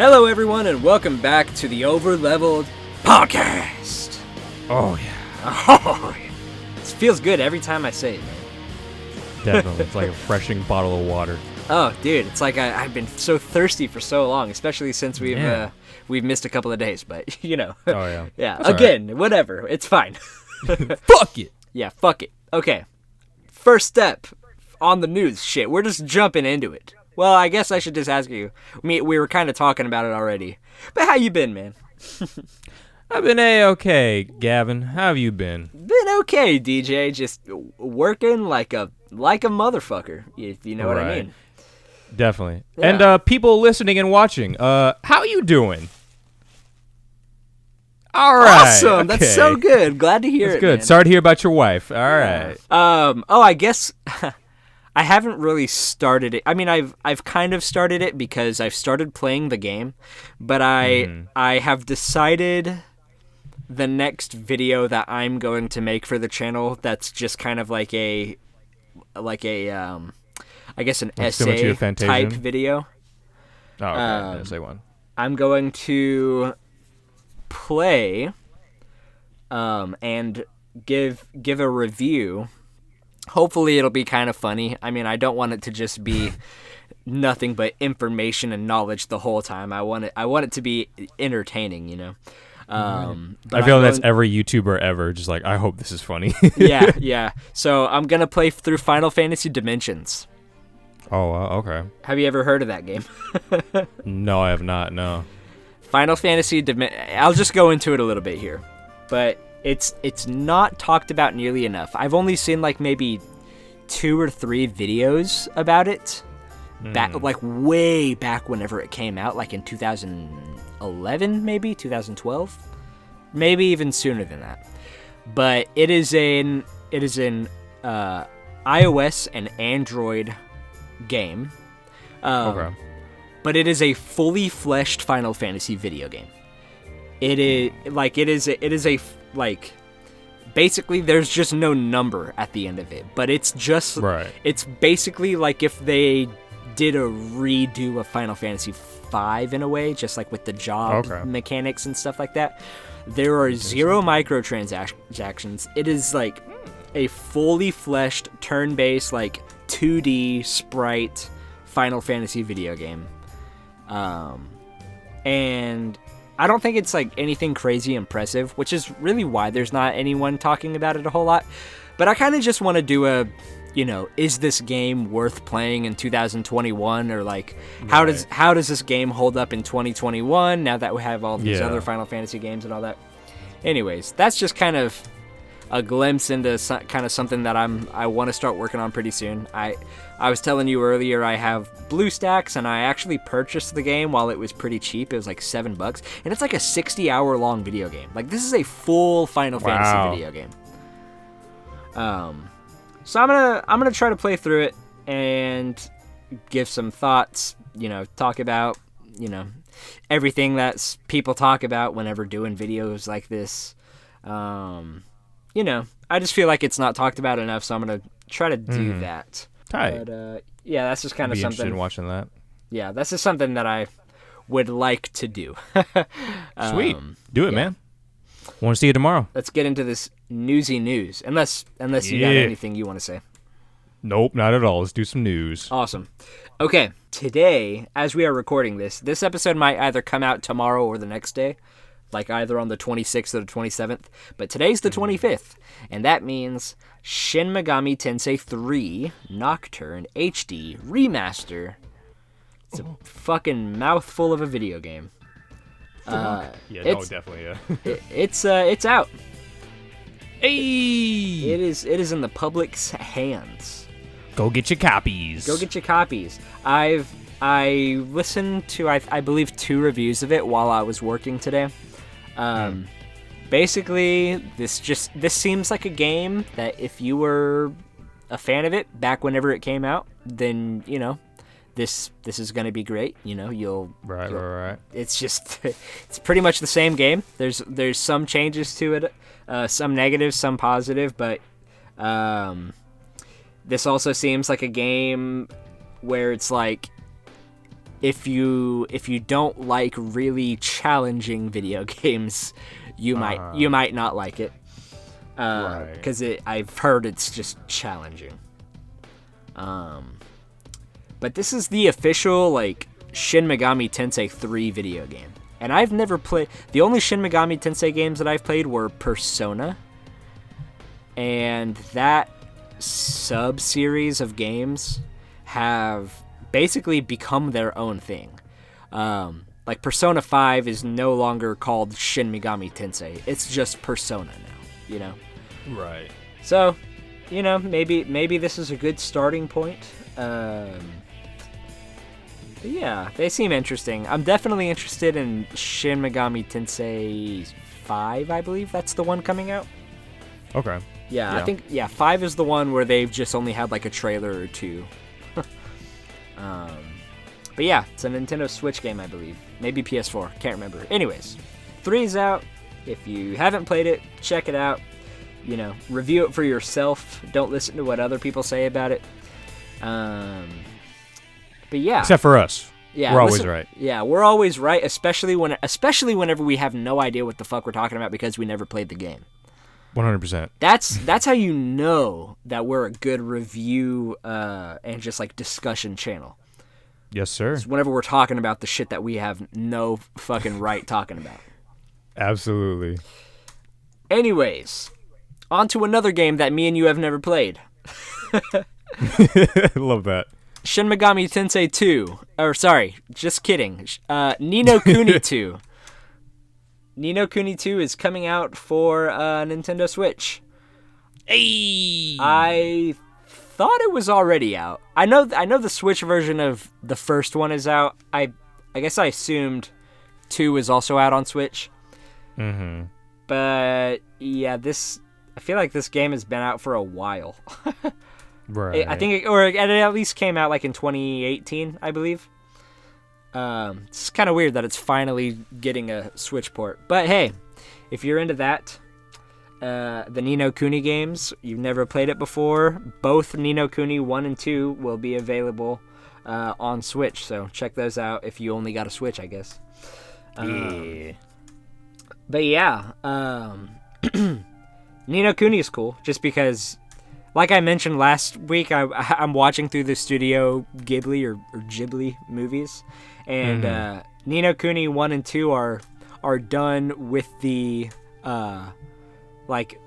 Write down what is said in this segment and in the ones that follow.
Hello, everyone, and welcome back to the Overleveled podcast. Oh, yeah. Oh, yeah. This feels good every time I say it, man. Definitely. It's like a refreshing bottle of water. Oh, dude, it's like I've been so thirsty for so long, especially since we've missed a couple of days, but, you know. Oh, yeah. Yeah, That's again, right. Whatever. It's fine. Fuck it. Yeah, fuck it. Okay. First step on the news. Shit, we're just jumping into it. Well, I guess I should just ask you. We were kind of talking about it already. But how you been, man? I've been A-okay, Gavin. How have you been? Been okay, DJ. Just working like a motherfucker, if you know what I mean. Definitely. Yeah. And people listening and watching, how you doing? All right. Awesome. Okay. That's so good. Glad to hear That's it, good. man. Sorry to hear about your wife. All right. I guess I haven't really started it. I mean, I've kind of started it because I've started playing the game, but I have decided the next video that I'm going to make for the channel that's just kind of like a I guess an essay type video. Oh, okay. Essay one. I'm going to play and give a review. Hopefully it'll be kind of funny. I mean, I don't want it to just be nothing but information and knowledge the whole time. I want it to be entertaining, you know. But I feel that's every YouTuber ever. Just like, I hope this is funny. yeah. So I'm gonna play through Final Fantasy Dimensions. Oh, okay. Have you ever heard of that game? No, I have not. No. Final Fantasy I'll just go into it a little bit here, but it's not talked about nearly enough. I've only seen like maybe 2 or 3 videos about it. Back like way back whenever it came out, like in 2011, maybe 2012, maybe even sooner than that. But it is in iOS and Android game. Okay. But it is a fully fleshed Final Fantasy video game. Basically there's just no number at the end of it, but it's just right. It's basically like if they did a redo of Final Fantasy V in a way, just like with the job mechanics and stuff like that. There are 0 microtransactions. It is like a fully fleshed turn-based like 2D sprite Final Fantasy video game. And I don't think it's like anything crazy impressive, which is really why there's not anyone talking about it a whole lot. But I kind of just want to do a, is this game worth playing in 2021, or like how does this game hold up in 2021 now that we have all these other Final Fantasy games and all that. Anyways, that's just kind of a glimpse into kind of something that I want to start working on pretty soon. I was telling you earlier I have BlueStacks, and I actually purchased the game while it was pretty cheap. It was like $7, and it's like a 60-hour long video game. Like, this is a full Final Fantasy video game. So I'm gonna try to play through it and give some thoughts. Talk about everything that people talk about whenever doing videos like this. I just feel like it's not talked about enough, so I'm gonna try to do that. Tight. But that's just kind of something. Interested in watching that. Yeah, that's just something that I would like to do. Sweet, do it, man. Want to see you tomorrow. Let's get into this newsy news. Unless you got anything you want to say. Nope, not at all. Let's do some news. Awesome. Okay, today, as we are recording this episode might either come out tomorrow or the next day, like either on the 26th or the 27th, but today's the 25th, and that means Shin Megami Tensei 3 Nocturne HD Remaster. It's a fucking mouthful of a video game. Definitely. It's out. Hey! It is in the public's hands. Go get your copies. I listened to I believe 2 reviews of it while I was working today. Basically, this seems like a game that if you were a fan of it back whenever it came out, then this is going to be great. You'll right. It's just it's pretty much the same game. There's some changes to it, some negative, some positive, but this also seems like a game where it's like if you don't like really challenging video games, you might not like it. Because I've heard it's just challenging. But this is the official like Shin Megami Tensei 3 video game. And I've never played... The only Shin Megami Tensei games that I've played were Persona. And that sub-series of games have basically become their own thing. Like Persona 5 is no longer called Shin Megami Tensei. It's just Persona now, you know? Right. So, you know, maybe this is a good starting point. But yeah, they seem interesting. I'm definitely interested in Shin Megami Tensei 5, I believe. That's the one coming out. Okay. Yeah, I think 5 is the one where they've just only had like a trailer or two. But yeah, it's a Nintendo Switch game, I believe. Maybe PS4, can't remember. Anyways, 3 is out. If you haven't played it, check it out. You know, review it for yourself. Don't listen to what other people say about it. But yeah. Except for us. Yeah, we're always right. Yeah, we're always right, especially whenever we have no idea what the fuck we're talking about because we never played the game. 100%. That's how you know that we're a good review and just like discussion channel. Yes, sir. It's whenever we're talking about the shit that we have no fucking right talking about. Absolutely. Anyways, on to another game that me and you have never played. Love that. Shin Megami Tensei 2. Or sorry, just kidding. Ni no Kuni 2. Ni no Kuni 2 is coming out for Nintendo Switch. Hey! I thought it was already out. I know the Switch version of the first one is out. I guess I assumed 2 is also out on Switch. Mm-hmm. But yeah, I feel like this game has been out for a while. Right. I think it at least came out like in 2018, I believe. It's kind of weird that it's finally getting a Switch port. But hey, if you're into that, the Ni no Kuni games, you've never played it before, both Ni no Kuni 1 and 2 will be available on Switch. So check those out if you only got a Switch, I guess. Yeah. But yeah, Ni no Kuni is cool just because, like I mentioned last week, I'm watching through the Studio Ghibli or Ghibli movies, and Ni no Kuni 1 and 2 are done with the like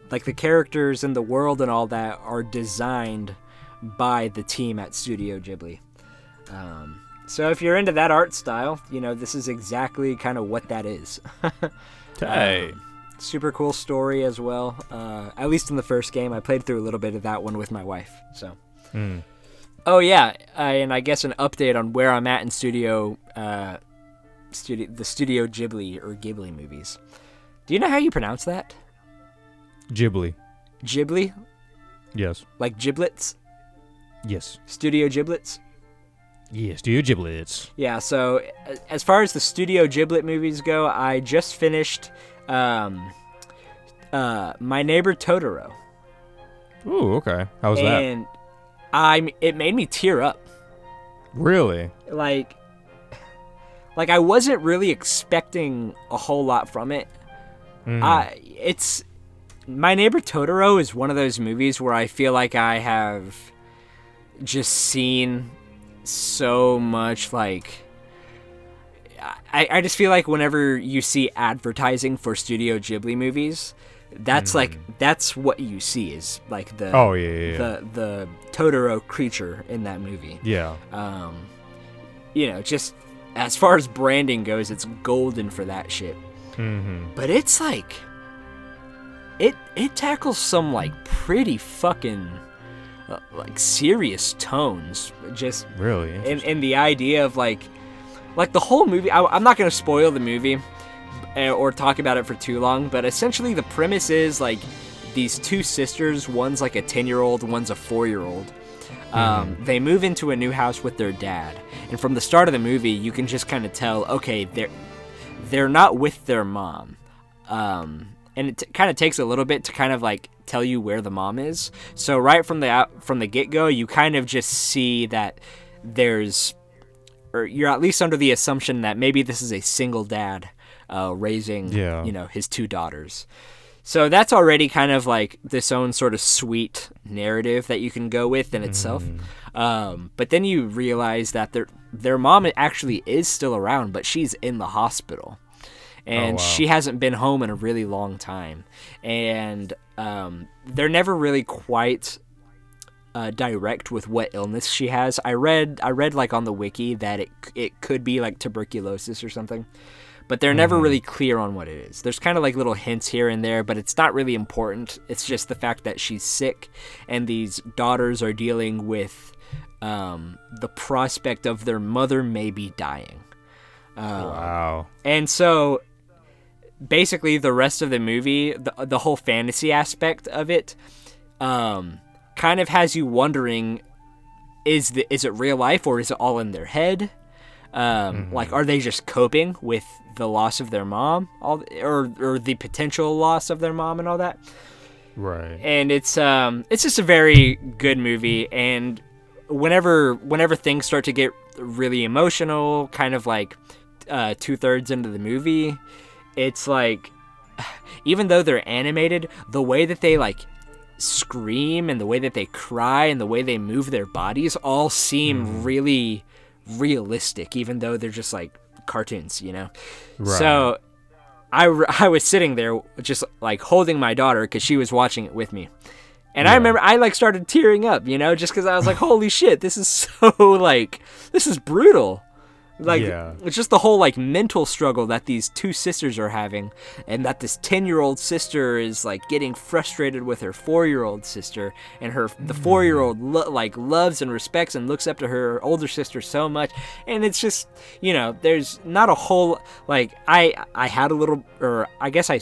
the characters in the world and all that are designed by the team at Studio Ghibli. So if you're into that art style, you know, this is exactly kind of what that is. Hey. Super cool story as well. At least in the first game, I played through a little bit of that one with my wife. So, Oh yeah, and I guess an update on where I'm at in the Studio Ghibli or Ghibli movies. Do you know how you pronounce that? Ghibli. Ghibli? Yes. Like giblets? Yes. Studio giblets? Yeah, Studio Giblets. Yeah. So as far as the Studio Giblet movies go, I just finished My Neighbor Totoro. Ooh, okay. How was that? And it made me tear up. Really? Like I wasn't really expecting a whole lot from it. It's My Neighbor Totoro is one of those movies where I feel like I have just seen so much, like I just feel like whenever you see advertising for Studio Ghibli movies, that's that's what you see is like the the Totoro creature in that movie. Yeah. You know, just as far as branding goes, it's golden for that shit. But it's like it tackles some like pretty fucking like serious tones, just really in the idea of like the whole movie. I'm not gonna spoil the movie or talk about it for too long, but essentially the premise is like these two sisters, one's like a 10-year-old, one's a 4-year-old. They move into a new house with their dad, and from the start of the movie you can just kind of tell, okay, they're not with their mom, and it kind of takes a little bit to kind of like tell you where the mom is. So right from the get-go, you kind of just see that there's or you're at least under the assumption that maybe this is a single dad raising, his two daughters. So that's already kind of like this own sort of sweet narrative that you can go with in itself. But then you realize that their mom actually is still around, but she's in the hospital. And she hasn't been home in a really long time. And they're never really quite direct with what illness she has. I read like on the wiki that it could be like tuberculosis or something. But they're never really clear on what it is. There's kind of like little hints here and there, but it's not really important. It's just the fact that she's sick, and these daughters are dealing with the prospect of their mother maybe dying. Wow. And so basically the rest of the movie, the whole fantasy aspect of it, kind of has you wondering, is it real life or is it all in their head? Like, are they just coping with the loss of their mom, or the potential loss of their mom and all that? Right. And it's just a very good movie. And whenever things start to get really emotional, kind of like 2/3 into the movie, it's like, even though they're animated, the way that they like scream and the way that they cry and the way they move their bodies all seem really realistic, even though they're just like cartoons, Right. So I was sitting there just like holding my daughter because she was watching it with me, and I remember I like started tearing up, just because I was like, holy shit, this is so like, this is brutal. Like, it's just the whole like mental struggle that these two sisters are having, and that this 10-year-old sister is like getting frustrated with her 4-year-old sister, and the 4-year-old loves and respects and looks up to her older sister so much. And it's just, there's not a whole, like, I had a little, or I guess I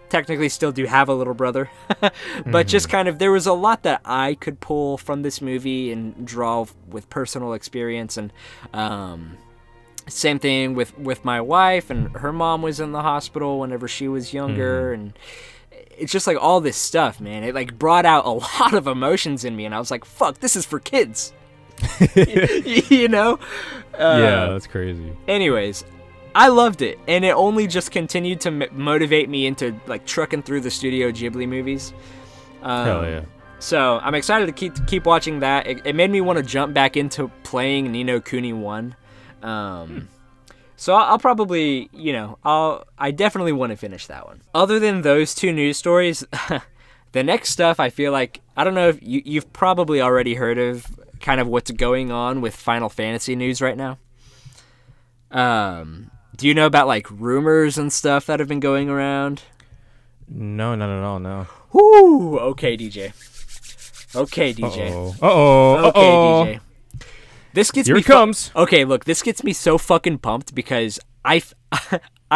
technically still do have a little brother, but just kind of, there was a lot that I could pull from this movie and draw with personal experience. And same thing with my wife, and her mom was in the hospital whenever she was younger, and it's just like all this stuff, man. It like brought out a lot of emotions in me, and I was like, fuck, this is for kids. Yeah, that's crazy. Anyways, I loved it, and it only just continued to motivate me into like trucking through the Studio Ghibli movies. Hell yeah. So I'm excited to keep watching that. It made me want to jump back into playing Ni no Kuni 1. So I'll probably, I definitely want to finish that one. Other than those two news stories, the next stuff, I feel like, I don't know if you've probably already heard of kind of what's going on with Final Fantasy news right now. Do you know about like rumors and stuff that have been going around? No, not at all, no. Whoo! Okay, DJ. Okay, DJ. This gets Here me it comes. Okay, look, this gets me so fucking pumped because I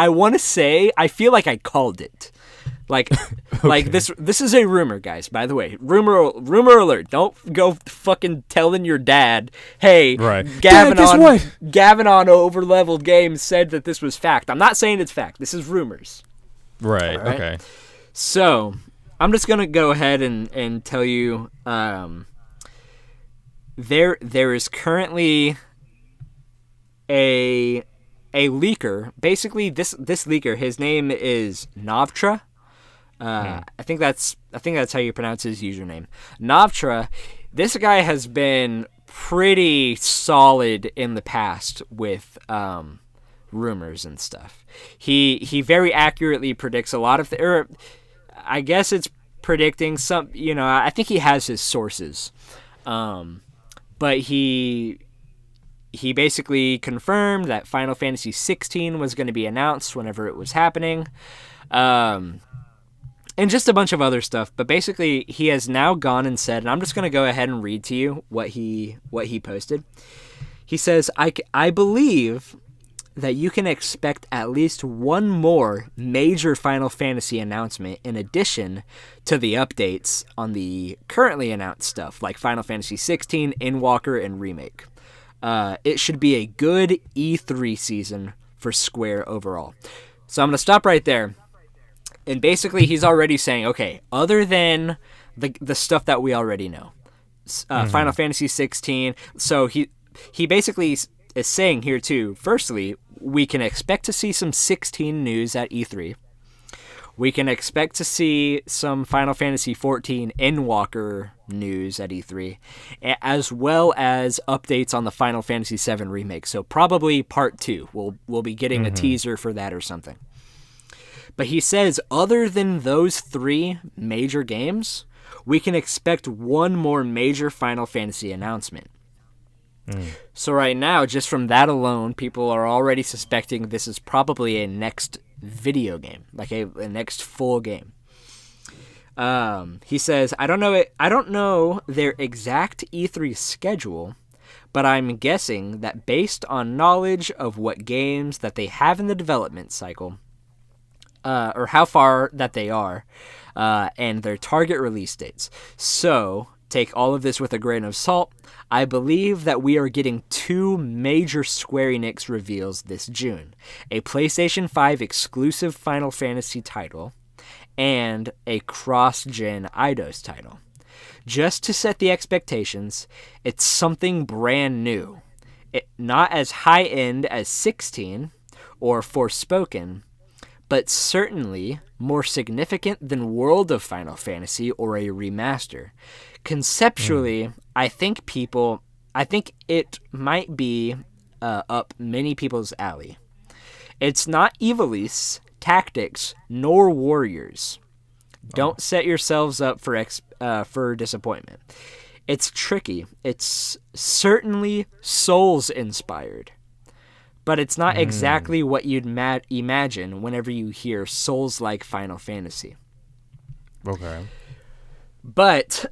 want to say I feel like I called it. Like Okay. like this is a rumor, guys, by the way. Rumor alert. Don't go fucking telling your dad, "Hey, right. Gavin Dad, Gavin on Overleveled Games said that this was fact." I'm not saying it's fact. This is rumors. Right. Okay. So, I'm just going to go ahead and tell you there is currently a leaker. Basically, this leaker, his name is Navtra. I think that's how you pronounce his username. Navtra. This guy has been pretty solid in the past with rumors and stuff. He very accurately predicts a lot of I guess it's predicting some, I think he has his sources. But he basically confirmed that Final Fantasy 16 was going to be announced whenever it was happening. And just a bunch of other stuff. But basically, he has now gone and said, and I'm just going to go ahead and read to you what he posted. He says, I believe that you can expect at least one more major Final Fantasy announcement in addition to the updates on the currently announced stuff, like Final Fantasy 16, Endwalker, and Remake. It should be a good E3 season for Square overall. So I'm going to stop right there. And basically, he's already saying, okay, other than the stuff that we already know, Final Fantasy 16, so he basically is saying here too, firstly, we can expect to see some 16 news at E3. We can expect to see some Final Fantasy XIV Endwalker news at E3, as well as updates on the Final Fantasy VII Remake. So probably Part 2. We'll be getting a teaser for that or something. But he says other than those 3 major games, we can expect one more major Final Fantasy announcement. So right now, just from that alone, people are already suspecting this is probably a next video game, like a next full game. He says, I don't know their exact E3 schedule, but I'm guessing that based on knowledge of what games that they have in the development cycle, or how far that they are, and their target release dates. So, take all of this with a grain of salt. I believe that we are getting 2 major Square Enix reveals this June. A PlayStation 5 exclusive Final Fantasy title and a cross-gen Eidos title. Just to set the expectations, it's something brand new. Not as high-end as 16 or Forspoken, but certainly more significant than World of Final Fantasy or a remaster. Conceptually, I think it might be up many people's alley. It's not Ivalice, Tactics, nor Warriors. Don't set yourselves up for disappointment. It's tricky. It's certainly Souls-inspired. But it's not exactly what you'd imagine whenever you hear Souls-like Final Fantasy. Okay. But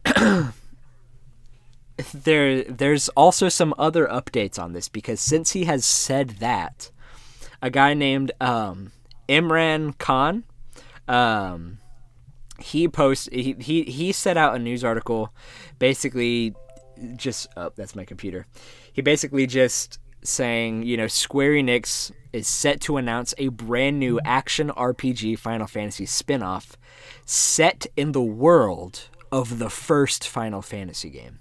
there's also some other updates on this, because since he has said that, a guy named Imran Khan, he set out a news article, basically just that's my computer. He basically just saying, Square Enix is set to announce a brand new action RPG Final Fantasy spin-off set in the world of the first Final Fantasy game.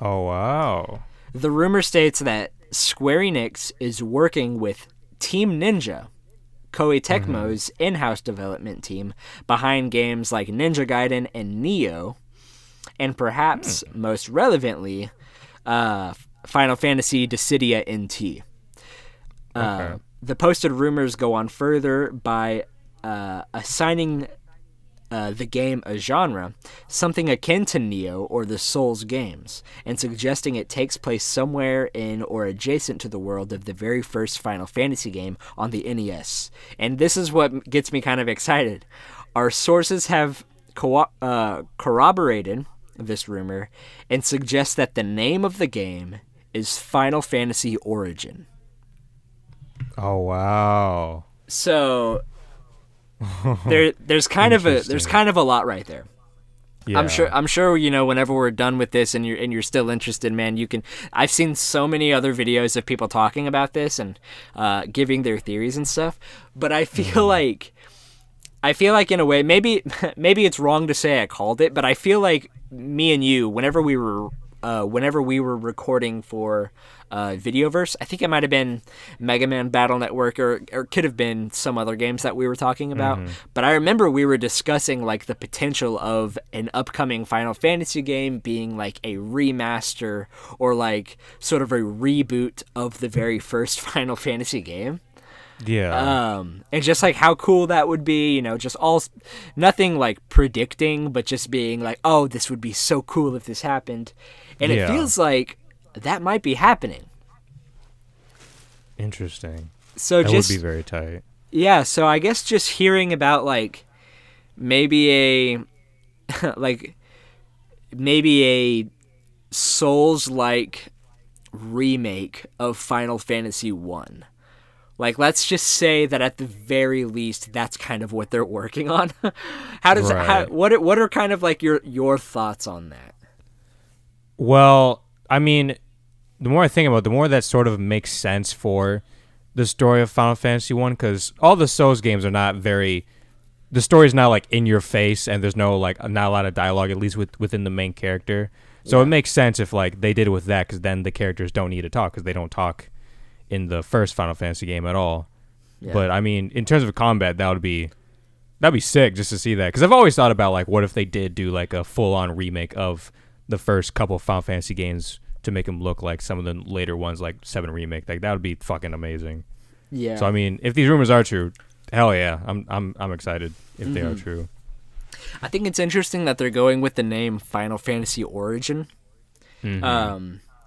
Oh, wow. The rumor states that Square Enix is working with Team Ninja, Koei Tecmo's in-house development team, behind games like Ninja Gaiden and Nioh, and perhaps most relevantly, Final Fantasy Dissidia NT. Okay. The posted rumors go on further by assigning the game a genre, something akin to Nioh or the Souls games, and suggesting it takes place somewhere in or adjacent to the world of the very first Final Fantasy game on the NES. And this is what gets me kind of excited. Our sources have corroborated this rumor and suggest that the name of the game is Final Fantasy Origin. Oh, wow. So there's kind of a lot right there. Yeah. I'm sure whenever we're done with this and you're still interested, man, I've seen so many other videos of people talking about this and giving their theories and stuff, but I feel like in a way, maybe it's wrong to say I called it, but I feel like me and you, whenever we were recording for Videoverse, I think it might have been Mega Man Battle Network or could have been some other games that we were talking about. But I remember we were discussing like the potential of an upcoming Final Fantasy game being like a remaster or like sort of a reboot of the very first Final Fantasy game. Yeah. And just like how cool that would be, just nothing like predicting, but just being like, oh, this would be so cool if this happened. And it feels like that might be happening. Interesting. So that just would be very tight. Yeah, so I guess just hearing about like maybe a Souls-like remake of Final Fantasy 1. Like, let's just say that at the very least, that's kind of what they're working on. What are kind of like your thoughts on that? Well, I mean, the more I think about it, the more that sort of makes sense for the story of Final Fantasy 1, because all the Souls games are not very... The story's not, like, in your face, and there's not a lot of dialogue, at least within the main character. So it makes sense if, like, they did it with that, because then the characters don't need to talk, because they don't talk in the first Final Fantasy game at all. Yeah. But I mean, in terms of combat, that'd be sick just to see that. Because I've always thought about like, what if they did do like a full-on remake of the first couple of Final Fantasy games to make them look like some of the later ones, like 7 Remake. Like that would be fucking amazing. Yeah. So I mean, if these rumors are true, hell yeah, I'm excited if they are true. I think it's interesting that they're going with the name Final Fantasy Origin.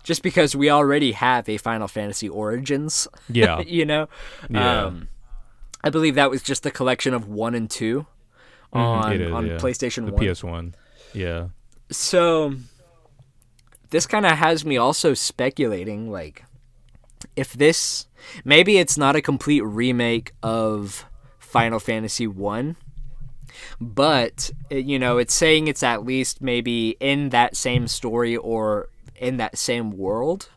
Just because we already have a Final Fantasy Origins. Yeah. You know? Yeah. I believe that was just the collection of 1 and 2 on PlayStation 1. The PS1. Yeah. So this kind of has me also speculating, like, if this, maybe it's not a complete remake of Final Fantasy 1, but, you know, it's saying it's at least maybe in that same story or in that same world.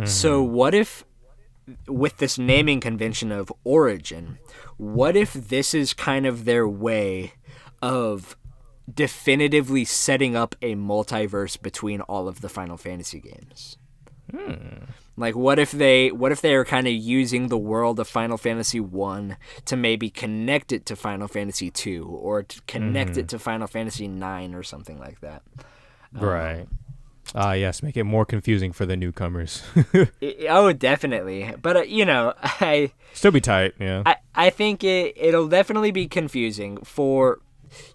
So what if, with this naming convention of Origin, what if this is kind of their way of definitively setting up a multiverse between all of the Final Fantasy games? Like, what if they are kind of using the world of Final Fantasy 1 to maybe connect it to Final Fantasy 2 or to connect it to Final Fantasy 9 or something like that? Right. Yes, make it more confusing for the newcomers. Oh, definitely. But, you know, Still be tight, yeah. I think it'll definitely be confusing for,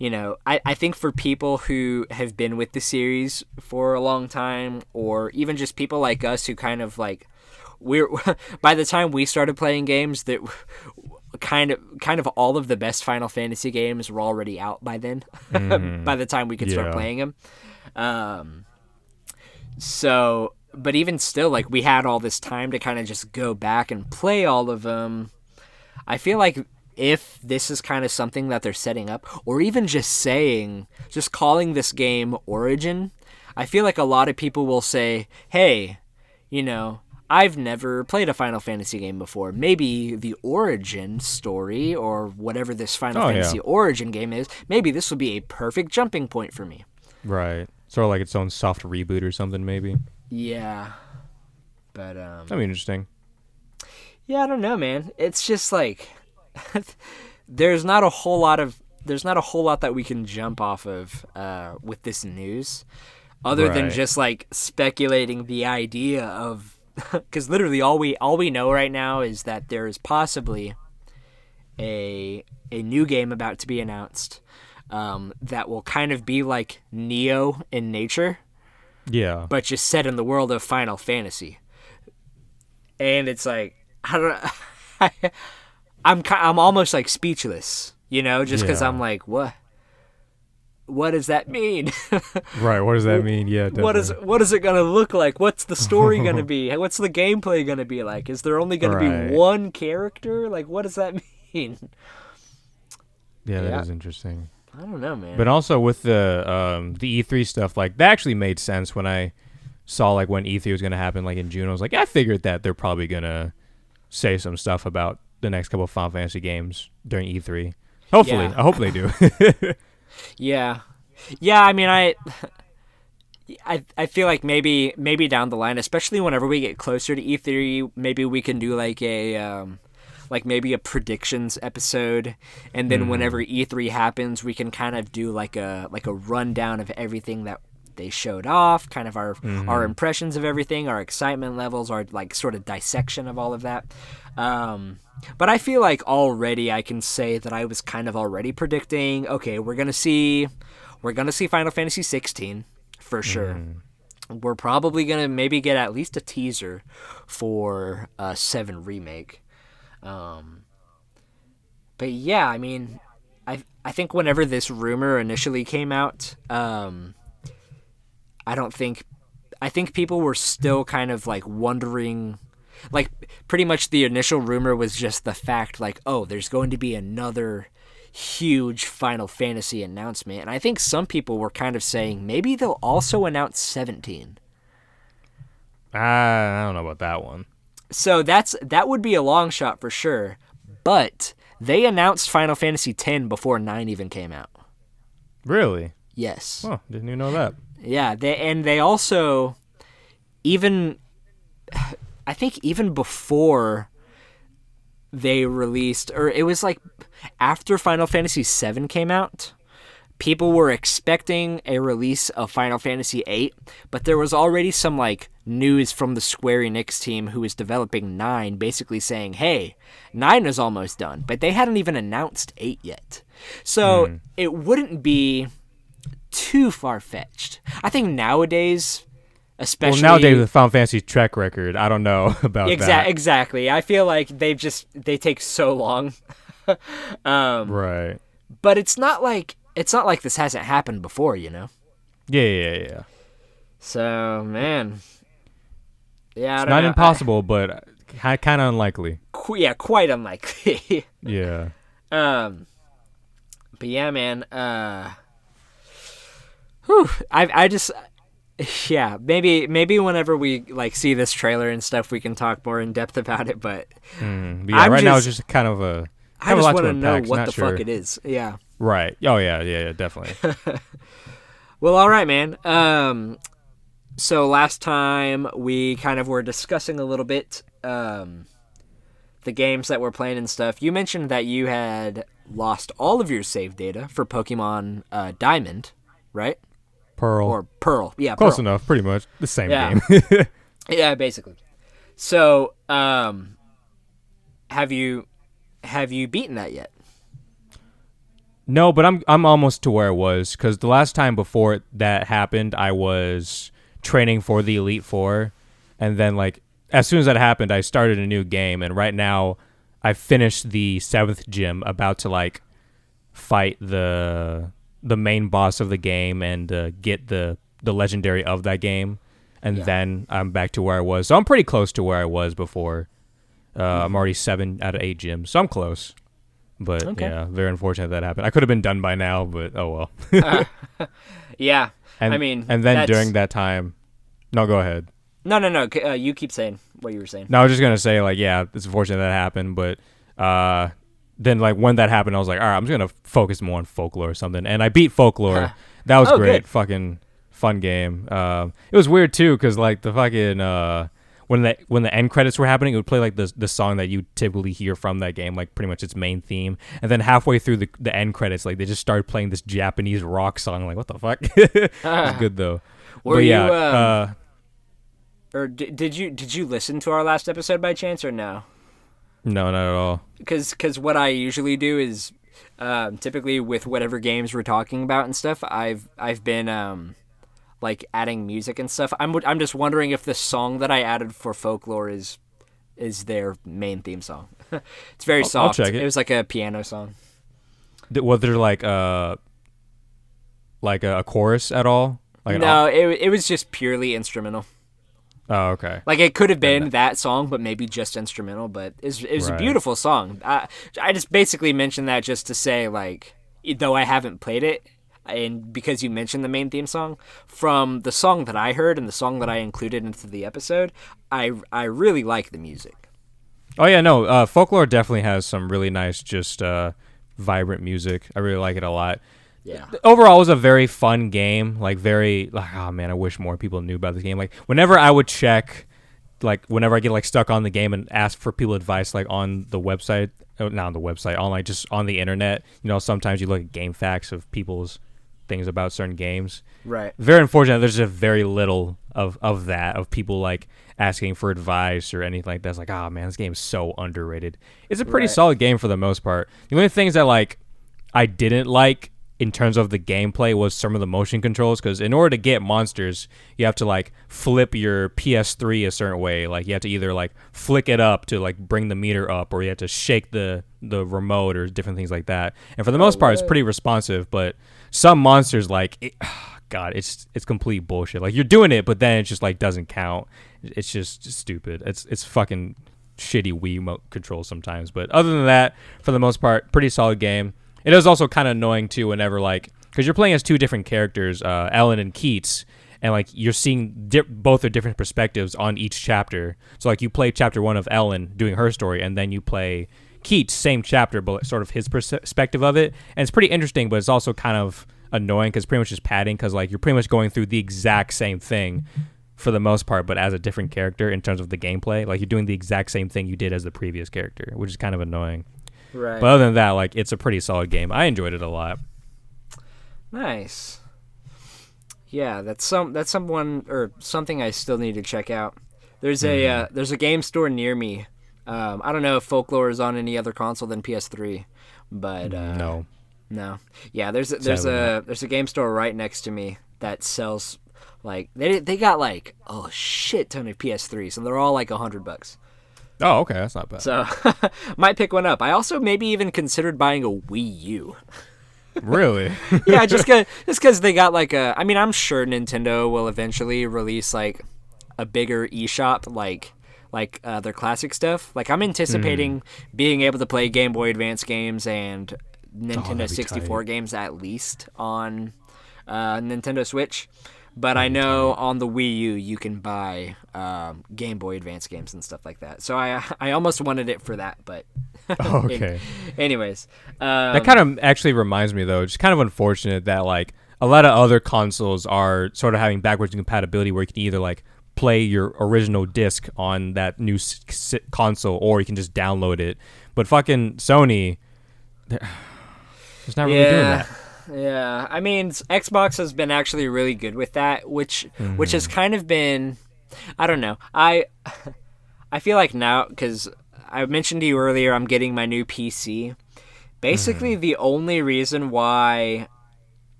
you know, I think for people who have been with the series for a long time, or even just people like us who kind of like, by the time we started playing games, that kind of all of the best Final Fantasy games were already out by then, by the time we could start playing them. So, but even still, like, we had all this time to kind of just go back and play all of them. I feel like if this is kind of something that they're setting up, or even just calling this game Origin, I feel like a lot of people will say, hey, you know, I've never played a Final Fantasy game before. Maybe the Origin story, or whatever this Final Fantasy Origin game is, maybe this would be a perfect jumping point for me. Right. Sort of like its own soft reboot or something, maybe. Yeah. But, that'd be interesting. Yeah, I don't know, man. It's just like, there's not a whole lot that we can jump off of with this news, other than just like speculating the idea of, because literally all we know right now is that there is possibly a new game about to be announced that will kind of be like Neo in nature, but just set in the world of Final Fantasy. And it's like, I don't. I'm almost like speechless, you know, just because I'm like, what does that mean? Right. What does that mean? Yeah. Definitely. What is it gonna look like? What's the story gonna be? What's the gameplay gonna be like? Is there only gonna be one character? Like, what does that mean? Yeah, that is interesting. I don't know, man. But also with the E3 stuff, like that actually made sense when I saw like when E3 was gonna happen, like in June. I was like, I figured that they're probably gonna say some stuff about the next couple of Final Fantasy games during E3. Hopefully, I hope they do. Yeah. I mean, I feel like maybe down the line, especially whenever we get closer to E3, maybe we can do like a maybe a predictions episode, and then whenever E3 happens, we can kind of do like a rundown of everything that they showed off, kind of our impressions of everything, our excitement levels, our like sort of dissection of all of that. But I feel like already I can say that I was kind of already predicting, okay, we're gonna see Final Fantasy 16 for sure. We're probably gonna maybe get at least a teaser for 7 Remake. But yeah, I mean, I think whenever this rumor initially came out, I think people were still kind of like wondering, like pretty much the initial rumor was just the fact like, oh, there's going to be another huge Final Fantasy announcement. And I think some people were kind of saying maybe they'll also announce 17. I don't know about that one. So that would be a long shot for sure. But they announced Final Fantasy X before 9 even came out. Really? Yes. Oh, didn't even know that. Yeah, they also, even I think even before they released, or it was like after Final Fantasy VII came out, people were expecting a release of Final Fantasy VIII, but there was already some like news from the Square Enix team who was developing 9 basically saying, hey, 9 is almost done, but they hadn't even announced 8 yet. So it wouldn't be too far-fetched. I think nowadays, especially... Well, nowadays with Final Fantasy track record, I don't know about that. Exactly. I feel like they take so long. Right. But it's not like this hasn't happened before, you know? Yeah. So, man. Yeah, it's not impossible, but kind of unlikely. Yeah, quite unlikely. Yeah. But yeah, man. I just, yeah. Maybe whenever we like see this trailer and stuff, we can talk more in depth about it. But yeah, right now it's just kind of a. I just want to know what the fuck it is. Yeah. Right. Oh yeah, definitely. Well, all right, man. So last time we kind of were discussing a little bit the games that we're playing and stuff. You mentioned that you had lost all of your save data for Pokemon Diamond, right? Pearl. Yeah, close Pearl. enough. Pretty much the same game. Yeah, basically. So, have you beaten that yet? No, but I'm almost to where I was, because the last time before that happened, I was training for the Elite Four, and then like as soon as that happened, I started a new game, and right now I finished the 7th gym, about to like fight the main boss of the game and get the legendary of that game, and then I'm back to where I was. So I'm pretty close to where I was before. I'm already 7 out of 8 gyms, so I'm close. But yeah, very unfortunate that happened. I could have been done by now, but oh well. Yeah, and, I mean, and then during that time, no, go ahead. No. You keep saying what you were saying. No, I was just gonna say like, yeah, it's unfortunate that happened, but then like when that happened, I was like, all right, I'm just gonna focus more on Folklore or something, and I beat Folklore. That was great, good. Fucking fun game. It was weird too, cause like the fucking when the end credits were happening, it would play like the song that you typically hear from that game, like pretty much its main theme. And then halfway through the end credits, like they just started playing this Japanese rock song. I'm like, what the fuck? It was good though. Were you? Or did you listen to our last episode by chance or no? No, not at all. Because what I usually do is typically with whatever games we're talking about and stuff, I've been like adding music and stuff. I'm just wondering if the song that I added for Folklore is their main theme song. It's very soft. I'll check it. It was like a piano song. Was there like a chorus at all? No, it was just purely instrumental. Oh, okay. Like it could have been that song, but maybe just instrumental. But it was a beautiful song. I just basically mentioned that just to say, like, though I haven't played it, and because you mentioned the main theme song, from the song that I heard and the song that I included into the episode, I really like the music. Oh yeah, no, Folklore definitely has some really nice, just vibrant music. I really like it a lot. Yeah. Overall, it was a very fun game. Like oh man, I wish more people knew about this game. Like whenever I would check, like whenever I get like stuck on the game and ask for people advice, like on the website, not on the website, on like just on the internet. You know, sometimes you look at game facts of people's things about certain games. Right. Very unfortunate. There's just very little of that, of people like asking for advice or anything like that. It's like, oh man, this game is so underrated. It's a pretty solid game for the most part. The only things that like I didn't like in terms of the gameplay was some of the motion controls, because in order to get monsters, you have to like flip your PS3 a certain way. Like you have to either like flick it up to like bring the meter up, or you have to shake the remote or different things like that. And for the most part, it's pretty responsive, but some monsters like God, it's complete bullshit. Like you're doing it, but then it just like doesn't count. It's just stupid. It's fucking shitty Wii controls sometimes. But other than that, for the most part, pretty solid game. It is also kind of annoying too whenever like, because you're playing as two different characters, Ellen and Keats, and like you're seeing both their different perspectives on each chapter. So like you play chapter 1 of Ellen doing her story, and then you play Keats, same chapter, but sort of his perspective of it. And it's pretty interesting, but it's also kind of annoying because pretty much just padding, because like you're pretty much going through the exact same thing for the most part, but as a different character in terms of the gameplay. Like, you're doing the exact same thing you did as the previous character, which is kind of annoying. Right. But other than that, like, it's a pretty solid game. I enjoyed it a lot. Nice. Yeah, that's something I still need to check out. There's a game store near me. I don't know if Folklore is on any other console than PS3, but No. Yeah, there's a game store right next to me that sells, like, they got like a shit ton of PS3s, and they're all like $100. Oh, okay, that's not bad. So might pick one up. I also maybe even considered buying a Wii U. Really? Yeah, just because they got like a. I mean, I'm sure Nintendo will eventually release like a bigger eShop, like their classic stuff. Like, I'm anticipating being able to play Game Boy Advance games and Nintendo 64 games at least on Nintendo Switch. But I know on the Wii U you can buy Game Boy Advance games and stuff like that. So I almost wanted it for that, but Okay. Anyways, that kind of actually reminds me, though, it's kind of unfortunate that, like, a lot of other consoles are sort of having backwards compatibility where you can either, like, play your original disc on that new console, or you can just download it. But fucking Sony, they're not really doing that. Yeah, I mean, Xbox has been actually really good with that, which has kind of been, I don't know. I feel like now, because I mentioned to you earlier, I'm getting my new PC. Basically, the only reason why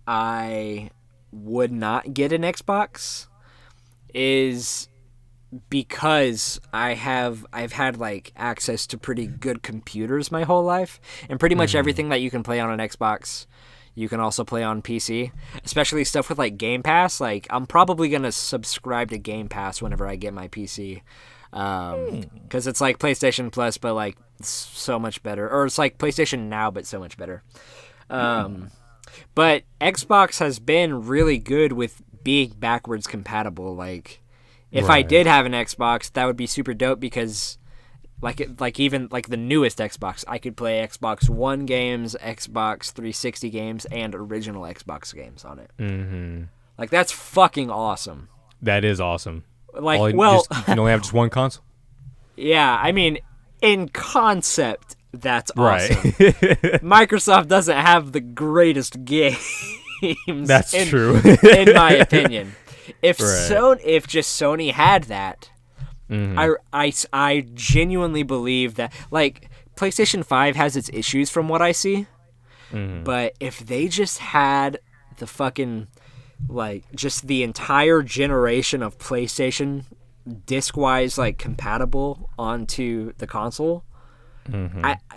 I would not get an Xbox is because I've had like access to pretty good computers my whole life, and pretty much everything that you can play on an Xbox you can also play on PC, especially stuff with like Game Pass. Like, I'm probably gonna subscribe to Game Pass whenever I get my PC, because it's like PlayStation Plus, but like so much better, or it's like PlayStation Now but so much better. But Xbox has been really good with being backwards compatible. Like, if I did have an Xbox, that would be super dope, because even the newest Xbox, I could play Xbox One games, Xbox 360 games, and original Xbox games on it. Like, that's fucking awesome. That is awesome. Like, you can only have just one console. Yeah, I mean, in concept, that's awesome. Right. Microsoft doesn't have the greatest games. That's true. In my opinion. If just Sony had that, I genuinely believe that, like, PlayStation 5 has its issues from what I see, but if they just had the fucking, like, just the entire generation of PlayStation disc-wise, like, compatible onto the console,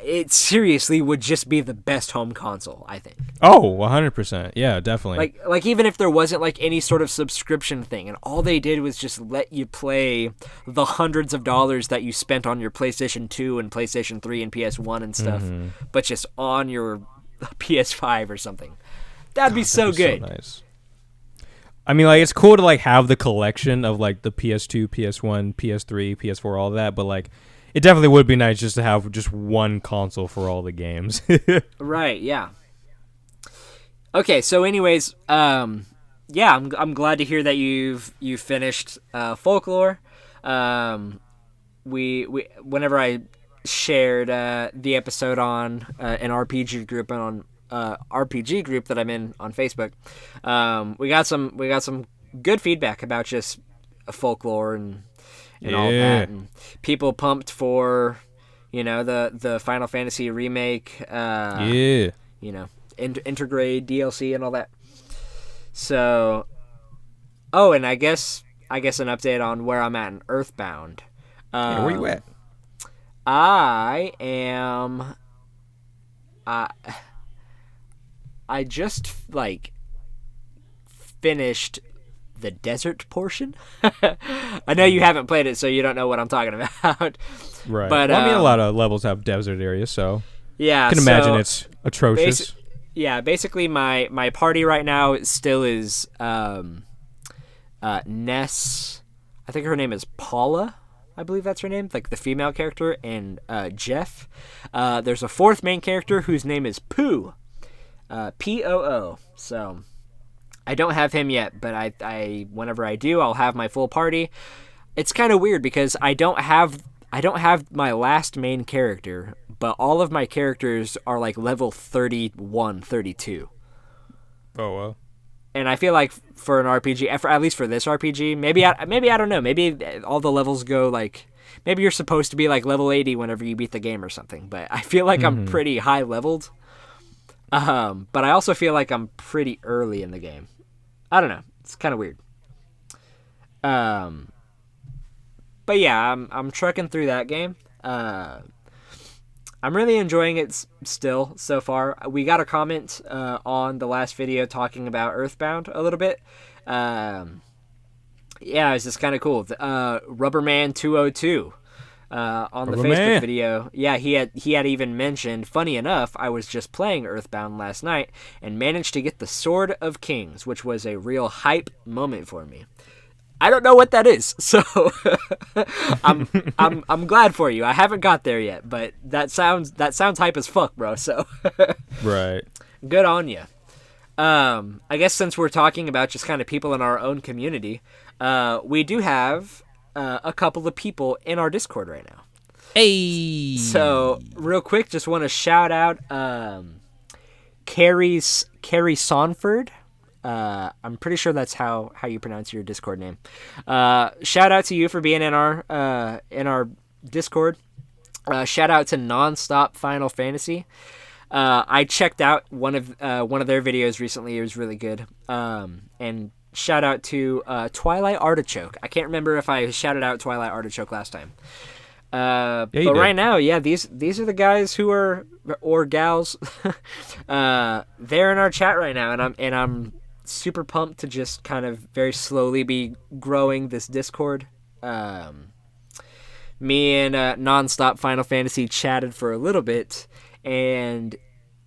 it seriously would just be the best home console, I think. Oh, 100%. Yeah, definitely. Like even if there wasn't like any sort of subscription thing, and all they did was just let you play the hundreds of dollars that you spent on your PlayStation 2 and PlayStation 3 and PS1 and stuff, but just on your PS5 or something. That'd be so good. So nice. I mean, like, it's cool to, like, have the collection of, like, the PS2, PS1, PS3, PS4, all that, but, like, it definitely would be nice just to have just one console for all the games. Right, yeah. Okay, so anyways, yeah, I'm glad to hear that you've finished Folklore. We whenever I shared the episode on an RPG group and on RPG group that I'm in on Facebook, we got some good feedback about just Folklore and all that, and people pumped for, you know, the Final Fantasy remake, you know, Intergrade DLC and all that. So, oh, and I guess an update on where I'm at in Earthbound. Yeah, where you at? I am. I just like finished the desert portion. I know you haven't played it, so you don't know what I'm talking about. Right. But well, I mean, a lot of levels have desert areas, so yeah, I can imagine it's atrocious. Basically, my party right now still is Ness. I think her name is Paula. I believe that's her name, like the female character, and Jeff. There's a fourth main character whose name is Pooh, Poo. So I don't have him yet, but I whenever I do, I'll have my full party. It's kind of weird because I don't have my last main character, but all of my characters are like level 31, 32. Oh well. And I feel like for an RPG, at least for this RPG, maybe I don't know, maybe all the levels go like, maybe you're supposed to be like level 80 whenever you beat the game or something. But I feel like I'm pretty high leveled. But I also feel like I'm pretty early in the game. I don't know. It's kind of weird. But yeah, I'm trucking through that game. I'm really enjoying it still so far. We got a comment on the last video talking about Earthbound a little bit. Yeah, it's just kind of cool. Rubberman 202 on the Facebook video. Yeah, he had even mentioned, funny enough, I was just playing Earthbound last night and managed to get the Sword of Kings, which was a real hype moment for me. I don't know what that is, so I'm glad for you. I haven't got there yet, but that sounds hype as fuck, bro. So right, good on you. I guess since we're talking about just kind of people in our own community, we do have a couple of people in our Discord right now. Hey. So real quick, just want to shout out Carrie Sonford. I'm pretty sure that's how you pronounce your Discord name. Shout out to you for being in our Discord. Shout out to Nonstop Final Fantasy. I checked out one of their videos recently. It was really good. And shout out to Twilight Artichoke. I can't remember if I shouted out Twilight Artichoke last time. But right now, yeah, these are the guys who are, or gals. They're in our chat right now, and I'm super pumped to just kind of very slowly be growing this Discord. Me and Nonstop Final Fantasy chatted for a little bit, and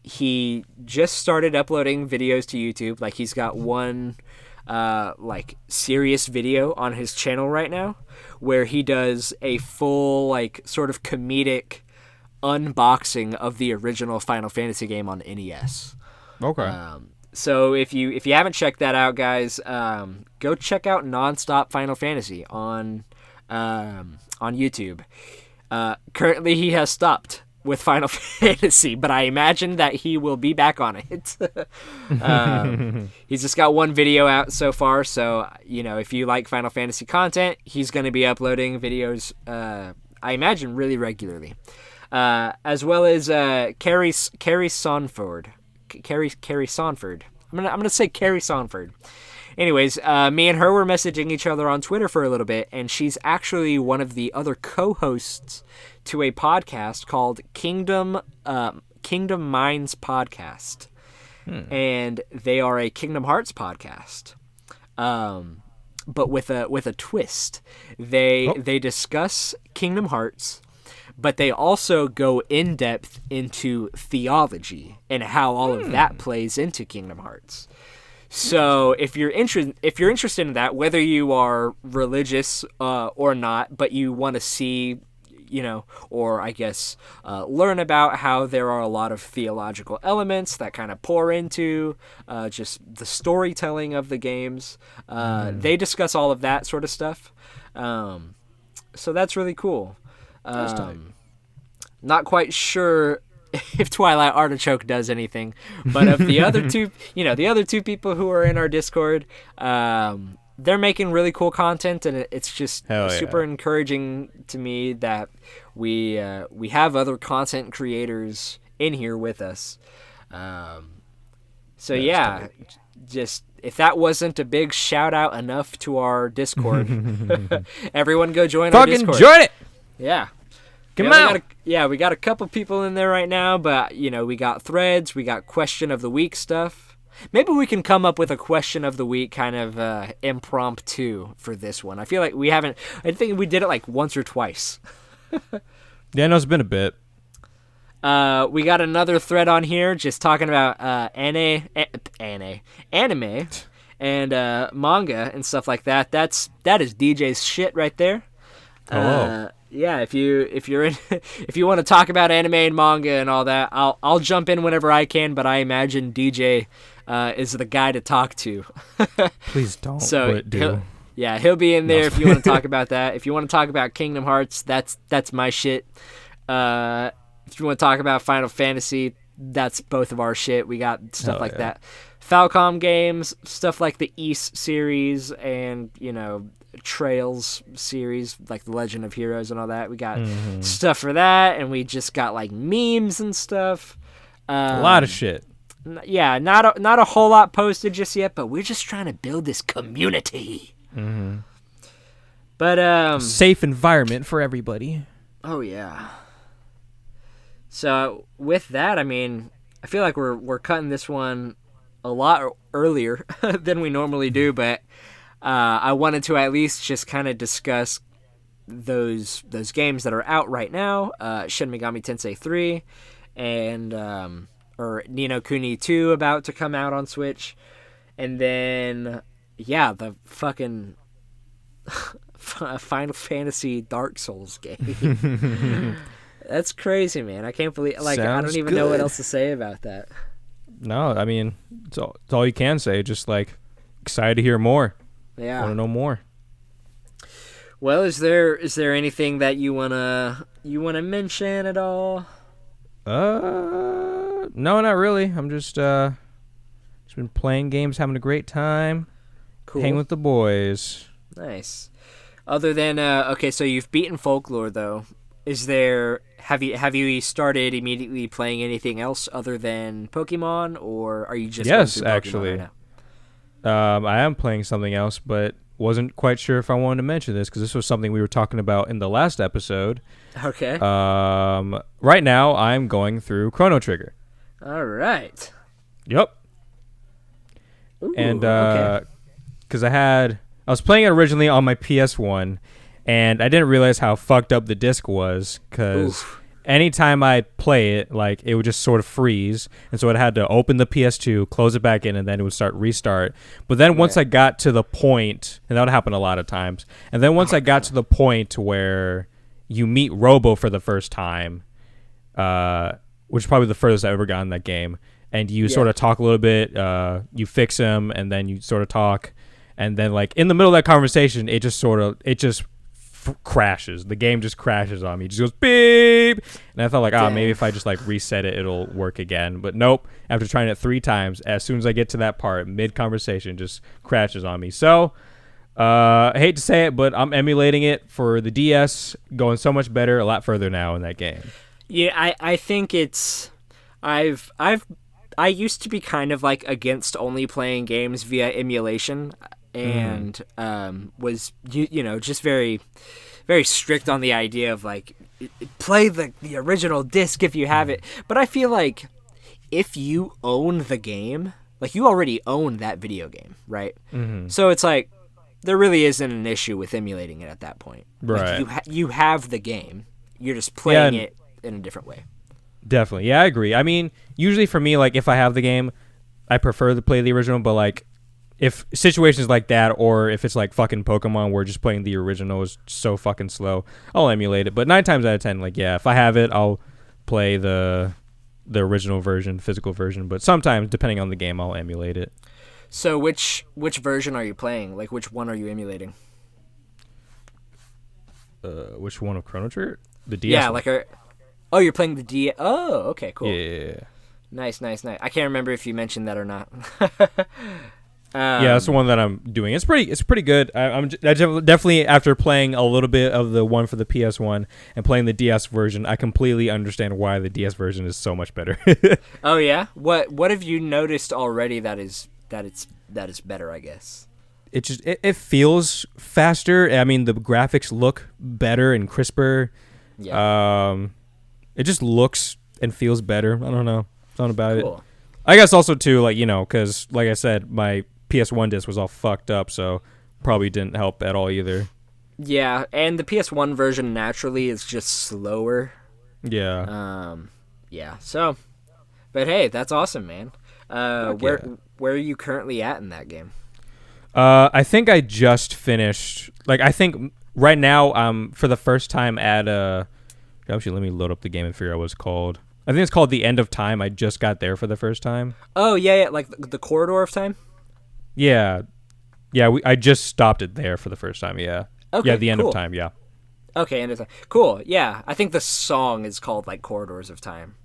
he just started uploading videos to YouTube. Like, he's got one like serious video on his channel right now where he does a full like sort of comedic unboxing of the original Final Fantasy game on NES. Okay. So if you haven't checked that out, guys, go check out Nonstop Final Fantasy on YouTube. Currently, he has stopped with Final Fantasy, but I imagine that he will be back on it. He's just got one video out so far, so if you like Final Fantasy content, he's going to be uploading videos. I imagine really regularly, as well as Carrie Sonford. Carrie Sonford. I'm gonna say Carrie Sonford. Anyways, me and her were messaging each other on Twitter for a little bit, and she's actually one of the other co-hosts to a podcast called Kingdom Minds Podcast, and they are a Kingdom Hearts podcast, but with a twist. They discuss Kingdom Hearts, but they also go in depth into theology and how all of that plays into Kingdom Hearts. So if you're interested in that, whether you are religious or not, but you want to see, or I guess learn about how there are a lot of theological elements that kind of pour into just the storytelling of the games, they discuss all of that sort of stuff. So that's really cool. Not quite sure if Twilight Artichoke does anything, but of the other two, the other two people who are in our Discord, they're making really cool content, and it's just super encouraging to me that we have other content creators in here with us. So yeah, just if that wasn't a big shout out enough to our Discord, everyone go join our Discord. Fucking join it. Yeah. Come on. We got a couple people in there right now, but we got threads, we got question of the week stuff. Maybe we can come up with a question of the week kind of impromptu for this one. I feel like we haven't. I think we did it like once or twice. Yeah, no, it's been a bit. We got another thread on here just talking about anime and manga and stuff like that. That is DJ's shit right there. Yeah, if you're in, if you want to talk about anime and manga and all that, I'll jump in whenever I can. But I imagine DJ is the guy to talk to. Please don't. So but do. he'll be in there if you want to talk about that. If you want to talk about Kingdom Hearts, that's my shit. If you want to talk about Final Fantasy, that's both of our shit. We got stuff like that. Falcom games, stuff like the East series and, Trails series, like the Legend of Heroes and all that. We got stuff for that, and we just got like memes and stuff. A lot of shit. Yeah, not a whole lot posted just yet, but we're just trying to build this community. Mm-hmm. But safe environment for everybody. Oh yeah. So with that, I mean, I feel like we're cutting this one a lot earlier than we normally do, but I wanted to at least just kind of discuss those games that are out right now, Shin Megami Tensei 3 and or Ni no Kuni 2 about to come out on Switch, and then the fucking Final Fantasy Dark Souls game. That's crazy, man. I can't believe I don't even know what else to say about that. No, I mean, it's all you can say. Just like excited to hear more. Yeah. Want to know more. Well, is there anything that you wanna mention at all? No, not really. I'm just been playing games, having a great time. Cool. Hanging with the boys. Nice. Other than okay, so you've beaten Folklore though. Have you started immediately playing anything else other than Pokemon, or are you just yes, actually? Right now? I am playing something else, but wasn't quite sure if I wanted to mention this because this was something we were talking about in the last episode. Okay. Right now I'm going through Chrono Trigger. All right. Yep. Ooh, and because I was playing it originally on my PS1. And I didn't realize how fucked up the disc was because anytime I play it, like it would just sort of freeze. And so I had to open the PS2, close it back in, and then it would restart. But then once I got to the point, and that would happen a lot of times. And then once I got to the point where you meet Robo for the first time, which is probably the furthest I ever got in that game. And you sort of talk a little bit, you fix him, and then you sort of talk. And then like in the middle of that conversation, it just crashes. The game just crashes on me. It just goes beep, and I thought like, maybe if I just like reset it, it'll work again. But nope. After trying it 3 times, as soon as I get to that part, mid conversation, just crashes on me. So, I hate to say it, but I'm emulating it for the DS, going so much better, a lot further now in that game. Yeah, I think it's I used to be kind of like against only playing games via emulation. And was just very, very strict on the idea of like play the original disc if you have it. But I feel like if you own the game, like you already own that video game, right? Mm-hmm. So it's like there really isn't an issue with emulating it at that point. Right. Like you have the game. You're just playing it in a different way. Definitely. Yeah, I agree. I mean, usually for me, like if I have the game, I prefer to play the original, but like if situations like that, or if it's like fucking Pokemon where just playing the original is so fucking slow, I'll emulate it. But 9 times out of 10, like, if I have it, I'll play the original version, physical version. But sometimes, depending on the game, I'll emulate it. So which version are you playing? Like, which one are you emulating? Which one of Chrono Trigger? The DS. Yeah, like you're playing the DS. Oh, okay, cool. Yeah. Nice. I can't remember if you mentioned that or not. Yeah, that's the one that I'm doing. It's pretty good. I definitely, after playing a little bit of the one for the PS1 and playing the DS version, I completely understand why the DS version is so much better. Oh yeah, what have you noticed already that is better? I guess it just it feels faster. I mean, the graphics look better and crisper. Yeah. It just looks and feels better. I don't know. Something about cool. it. I guess also too, like, because like I said, my PS1 disc was all fucked up, so probably didn't help at all either. Yeah, and the PS1 version naturally is just slower. Yeah. Yeah. So, but hey, that's awesome, man. Where are you currently at in that game? I think I just finished. Like, I think right now, for the first time at actually, let me load up the game and figure out what it's called. I think it's called The End of Time. I just got there for the first time. Oh, yeah, like the Corridor of Time? Yeah. Yeah, I just stopped it there for the first time, yeah. Okay, yeah, The End cool. of Time, yeah. Okay, End of Time. Cool, yeah. I think the song is called, like, Corridors of Time.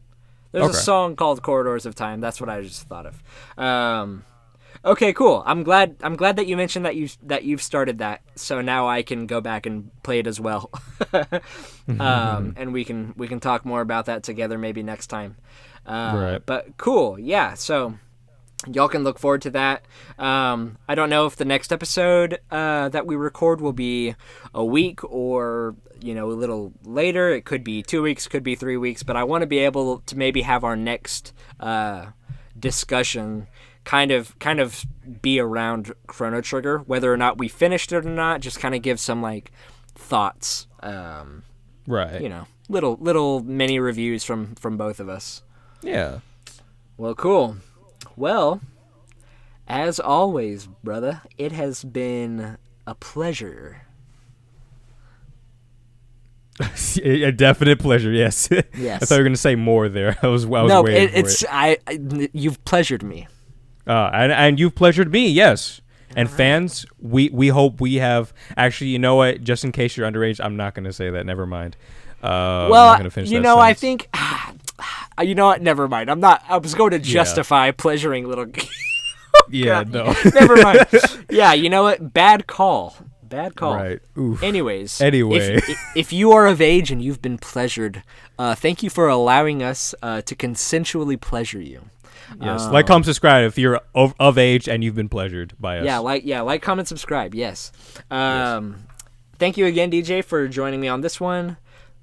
There's a song called Corridors of Time. That's what I just thought of. Okay, cool. I'm glad that you mentioned that you've started that, so now I can go back and play it as well. And we can talk more about that together maybe next time. Right. But cool, yeah. So y'all can look forward to that. I don't know if the next episode that we record will be a week or a little later. It could be 2 weeks, could be 3 weeks, but I want to be able to maybe have our next discussion kind of be around Chrono Trigger, whether or not we finished it or not. Just kind of give some like thoughts. Right. Little mini reviews from both of us. Yeah. Well, cool. Well, as always, brother, it has been a pleasure. A definite pleasure, yes. Yes. I thought you were going to say more there. I was no, waiting for it. You've pleasured me. And you've pleasured me, yes. And fans, we hope we have... Actually, you know what? Just in case you're underage, I'm not going to say that. Never mind. I'm not gonna finish that sentence. I think... you know what? Never mind. I was going to justify pleasuring little... Yeah, no. Never mind. Yeah, you know what? Bad call. Right. Oof. Anyway, if you are of age and you've been pleasured, thank you for allowing us to consensually pleasure you. Yes, like, comment, subscribe if you're of age and you've been pleasured by us. Like, comment, subscribe. Yes. Thank you again, DJ, for joining me on this one.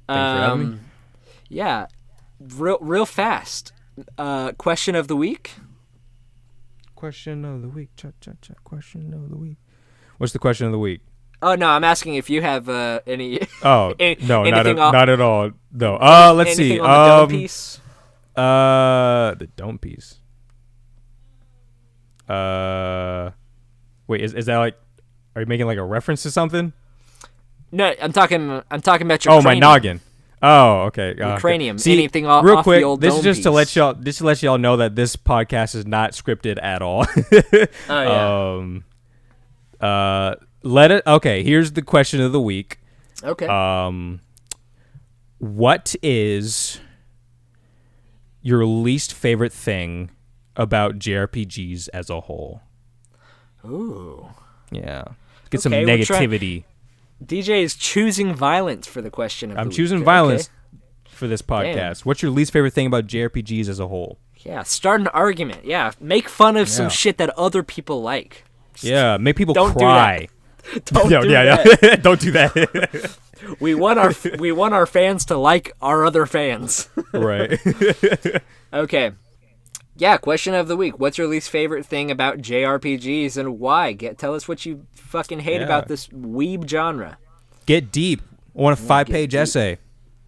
Thanks for having me. Yeah, real fast. Question of the week. Question of the week. Question of the week. What's the question of the week? Oh no, I'm asking if you have any. Oh no, not at all. No. Let's see. On the Dome piece. The Dome piece. Wait, is that like? Are you making like a reference to something? No, I'm talking about your. Oh, my noggin. Oh, okay. Your cranium. See, anything off real quick, the old this Dome is just piece. to let y'all know that this podcast is not scripted at all. Oh yeah. Okay, here's the question of the week. Okay. What is your least favorite thing about JRPGs as a whole? Ooh. Yeah. Get some negativity. DJ is choosing violence for the question of the week. I'm choosing violence for this podcast. Damn. What's your least favorite thing about JRPGs as a whole? Yeah, start an argument. Yeah, make fun of some shit that other people like. Yeah, make people Don't cry. Don't do that. Don't do that. We want our fans to like our other fans. Right. Okay. Yeah, question of the week. What's your least favorite thing about JRPGs and why? Tell us what you fucking hate about this weeb genre. Get deep. I want a 5-page essay.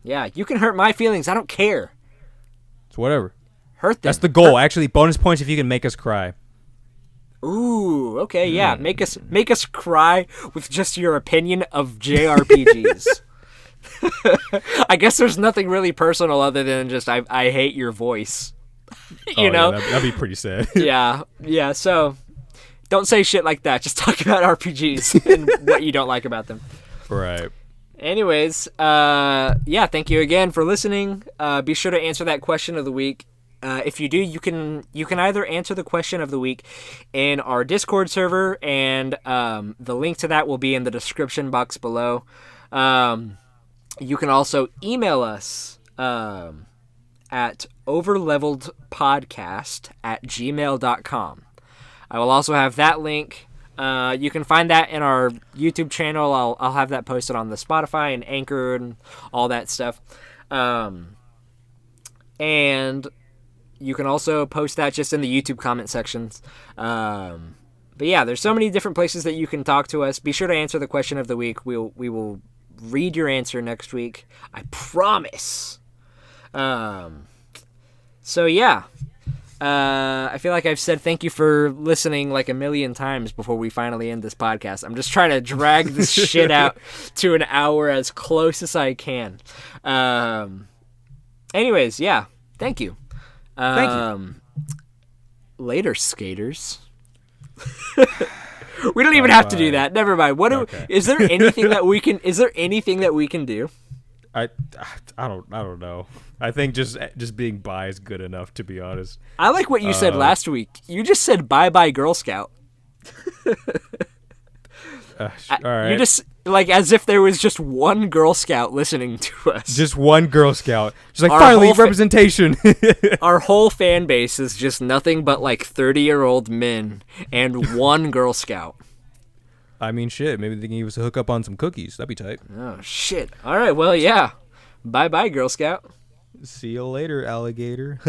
Yeah, you can hurt my feelings. I don't care. It's whatever. Hurt them. That's the goal. Actually, bonus points if you can make us cry. Ooh, okay, yeah. Make us cry with just your opinion of JRPGs. I guess there's nothing really personal other than just I hate your voice. you know? Yeah, that'd be pretty sad. Yeah, so don't say shit like that. Just talk about RPGs and what you don't like about them. Right. Anyways, thank you again for listening. Be sure to answer that question of the week. If you do, you can either answer the question of the week in our Discord server, and the link to that will be in the description box below. You can also email us at overleveledpodcast@gmail.com. I will also have that link. You can find that in our YouTube channel. I'll have that posted on the Spotify and Anchor and all that stuff. And you can also post that just in the YouTube comment sections. But yeah, there's so many different places that you can talk to us. Be sure to answer the question of the week. We will read your answer next week. I promise. So yeah. I feel like I've said thank you for listening like a million times before we finally end this podcast. I'm just trying to drag this shit out to an hour as close as I can. Anyways, yeah. Thank you. Thank you. Later, skaters. We don't even have to do that. Never mind. Okay. Is there anything that we can? Is there anything that we can do? I don't know. I think just being bi is good enough, to be honest. I like what you said last week. You just said bye bye Girl Scout. All right. You just like as if there was just one Girl Scout listening to us. Just one Girl Scout. Just like Our finally whole representation. Our whole fan base is just nothing but like 30-year-old men and one Girl Scout. I mean, shit. Maybe they can give us a hookup on some cookies. That'd be tight. Oh shit! All right, well, yeah. Bye bye Girl Scout. See you later, alligator.